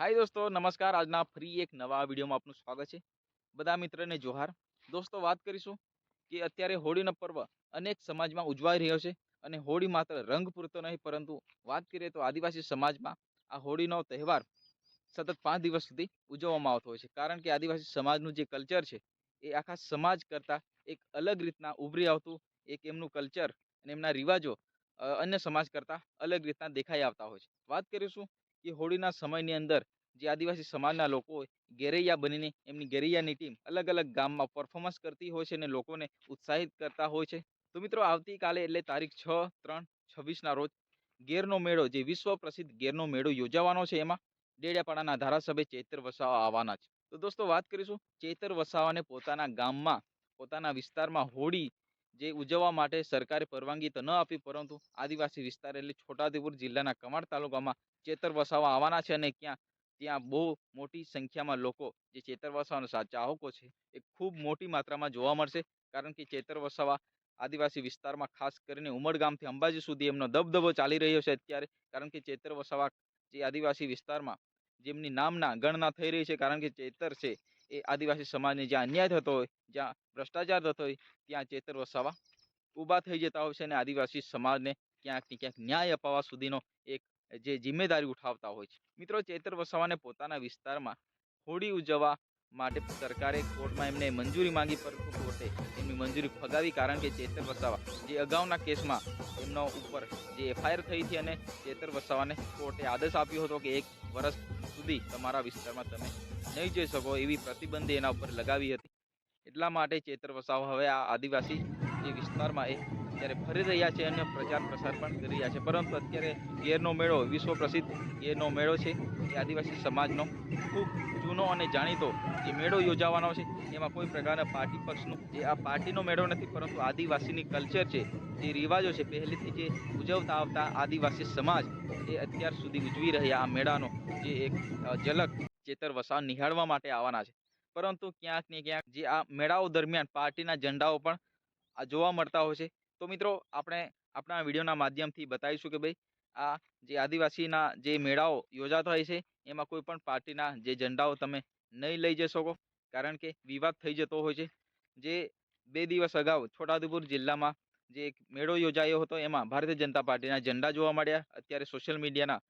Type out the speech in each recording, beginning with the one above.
हाय दोस्तों, नमस्कार। આજના ફરી એક નવા વિડીયોમાં આપનું સ્વાગત છે। બધા મિત્રોને જોહાર। દોસ્તો, વાત કરીશું કે અત્યારે હોળીનો પર્વ અનેક સમાજમાં ઉજવાઈ રહ્યો છે અને હોળી માત્ર રંગ પૂરતો નહીં, પરંતુ વાત કરીએ તો આદિવાસી સમાજમાં આ હોળીનો તહેવાર સતત 5 દિવસ સુધી ઉજવવામાં આવતો હોય છે। કારણ કે આદિવાસી સમાજનું જે કલ્ચર છે એ આખા સમાજ કરતાં એક અલગ રીતના ઉભરી આવતું એક એમનું કલ્ચર અને એમના રિવાજો અન્ય સમાજ કરતાં અલગ રીતના દેખાઈ આવતા હોય છે। વાત કરીશું કે હોળીના સમયની અંદર જે આદિવાસી સમાજના લોકો ગેરૈયા બનીને એમની ગેરૈયાની ટીમ અલગ અલગ ગામમાં પરફોર્મન્સ કરતી હોય છે અને લોકોને ઉત્સાહિત કરતા હોય છે। તો મિત્રો, આવતીકાલે એટલે તારીખ 6/3/26 રોજ ગેરનો મેળો, જે વિશ્વ પ્રસિદ્ધ ગેરનો મેળો યોજાવાનો છે, એમાં ડેડિયાપાડાના ધારાસભ્ય ચૈતર વસાવા આવવાના છે। તો દોસ્તો, વાત કરીશું ચૈતર વસાવાને પોતાના ગામમાં, પોતાના વિસ્તારમાં હોળી જે ઉજવવા માટે સરકારે પરવાનગી તો ન આપી, પરંતુ આદિવાસી વિસ્તાર એટલે છોટાઉદેપુર જિલ્લાના કમાડ તાલુકામાં ચેતર વસાવા આવવાના છે અને ત્યાં બહુ મોટી સંખ્યામાં લોકો જે ચેતર વસાવાના ચાહકો છે એ ખૂબ મોટી માત્રામાં જોવા મળશે। કારણ કે ચેતર વસાવા આદિવાસી વિસ્તારમાં, ખાસ કરીને ઉમરગામથી અંબાજી સુધી એમનો દબદબો ચાલી રહ્યો છે અત્યારે। કારણ કે ચેતર વસાવા જે આદિવાસી વિસ્તારમાં જેમની નામના ગણના થઈ રહી છે, કારણ કે ચેતર છે એ આદિવાસી સમાજને જ્યાં અન્યાય થતો હોય, જ્યાં ભ્રષ્ટાચાર થતો હોય, ત્યાં ચેતર વસાવા ઊભા થઈ જતા હોય છે અને આદિવાસી સમાજને ક્યાંક ને ક્યાંક ન્યાય અપાવવા સુધીનો એક જે જિમ્મેદારી ઉઠાવતા હોય છે। મિત્રો, ચેતર વસાવાને પોતાના વિસ્તારમાં હોળી ઉજવવા માટે સરકારે કોર્ટમાં એમને મંજૂરી માંગી, પરંતુ કોર્ટે એમની મંજૂરી ફગાવી। કારણ કે ચેતર વસાવા જે અગાઉના કેસમાં એમનો ઉપર જે એફઆઈઆર થઈ હતી અને ચેતર વસાવાને કોર્ટે આદેશ આપ્યો હતો કે 1 વર્ષ સુધી તમારા વિસ્તારમાં તમે નહીં જઈ શકો, એવી પ્રતિબંધ એના ઉપર લગાવી હતી। એટલા માટે ચેતર વસાવા હવે આ આદિવાસી જે વિસ્તારમાં એ અત્યારે ફરી રહ્યા છે અને પ્રચાર પ્રસાર પણ કરી રહ્યા છે। પરંતુ અત્યારે ગેરનો મેળો, વિશ્વ પ્રસિદ્ધ ગેરનો મેળો છે, એ આદિવાસી સમાજનો ખૂબ જૂનો અને જાણીતો જે મેળો યોજાવાનો છે, એમાં કોઈ પ્રકારના પાર્ટી પક્ષનું, જે આ પાર્ટીનો મેળો નથી, પરંતુ આદિવાસીની કલ્ચર છે, જે રિવાજો છે, પહેલેથી જે ઉજવતા આવતા આદિવાસી સમાજ એ અત્યાર સુધી ઉજવી રહ્યા આ મેળાનો જે એક ઝલક ચેતર વસાવા નિહાળવા માટે આવવાના છે। પરંતુ ક્યાંક ને ક્યાંક જે આ મેળાઓ દરમિયાન પાર્ટીના ઝંડાઓ પણ આ જોવા મળતા હોય છે। તો મિત્રો, આપણે આપણા વિડીયોના માધ્યમથી બતાવીશું કે ભાઈ, આ જે આદિવાસીના જે મેળાઓ યોજાતા હોય છે, એમાં કોઈ પણ પાર્ટીના જે ઝંડાઓ તમે નહીં લઈ જઈ શકો, કારણ કે વિવાદ થઈ જતો હોય છે। જે 2 દિવસ અગાઉ છોટાઉદેપુર જિલ્લામાં જે એક મેળો યોજાયો હતો, એમાં ભારતીય જનતા પાર્ટીના ઝંડા જોવા મળ્યા। અત્યારે સોશિયલ મીડિયાના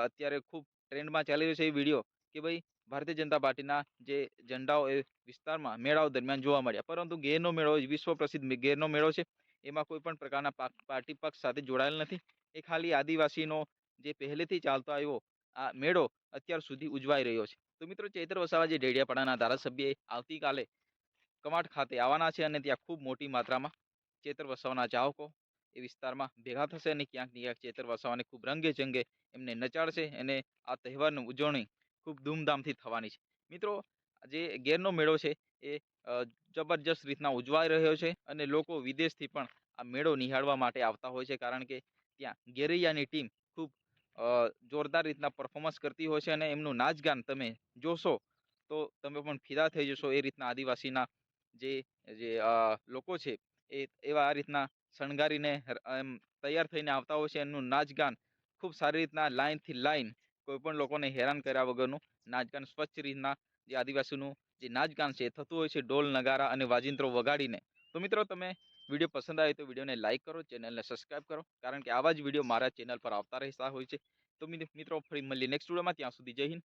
અત્યારે ખૂબ ટ્રેન્ડમાં ચાલી રહ્યો છે એ વિડીયો કે ભાઈ, ભારતીય જનતા પાર્ટીના જે ઝંડાઓ એ વિસ્તારમાં મેળાઓ દરમિયાન જોવા મળ્યા। પરંતુ ગેરનો મેળો, વિશ્વ પ્રસિદ્ધ ગેરનો મેળો છે, એમાં કોઈ પણ પ્રકારના પાર્ટી પક્ષ સાથે જોડાયેલ નથી। એ ખાલી આદિવાસીનો જે પહેલેથી ચાલતો આવ્યો આ મેળો અત્યાર સુધી ઉજવાઈ રહ્યો છે। તો મિત્રો, ચૈતર વસાવા જે ડેડિયાપાડાના ધારાસભ્ય આવતીકાલે કમાડ ખાતે આવવાના છે અને ત્યાં ખૂબ મોટી માત્રામાં ચેતર વસાવાના ચાહકો એ વિસ્તારમાં ભેગા થશે અને ક્યાંક ને ક્યાંક ચેતર વસાવાને ખૂબ રંગે ચંગે એમને નચાડશે અને આ તહેવારની ઉજવણી ખૂબ ધૂમધામથી થવાની છે। મિત્રો, જે ગેરનો મેળો છે એ જબરજસ્ત રીતના ઉજવાઈ રહ્યો છે અને લોકો વિદેશથી પણ આ મેળો નિહાળવા માટે આવતા હોય છે। કારણ કે ત્યાં ગેરૈયાની ટીમ ખૂબ જોરદાર રીતના પરફોર્મન્સ કરતી હોય છે અને એમનું નાચગાન તમે જોશો તો તમે પણ ફિદા થઈ જશો। એ રીતના આદિવાસીના જે જે લોકો છે એ એવા આ રીતના શણગારીને એમ તૈયાર થઈને આવતા હોય છે। એમનું નાચગાન ખૂબ સારી રીતના લાઇનથી લાઇન, કોઈ પણ લોકોને હેરાન કર્યા વગરનું નાચગાન સ્વચ્છ રીતના જે આદિવાસીનું જે નાચગાન છે એ થતું હોય છે, ઢોલ નગારા અને વાજિંત્રો વગાડીને। તો મિત્રો, તમે વિડીયો પસંદ આવે તો વિડીયોને લાઇક કરો, ચેનલને સબસ્ક્રાઇબ કરો, કારણ કે આવા જ વિડીયો મારા ચેનલ પર આવતા રહેતા હોય છે। તો મિત્રો, ફરી મળીએ નેક્સ્ટ વિડીયોમાં। ત્યાં સુધી જય હિન્દ,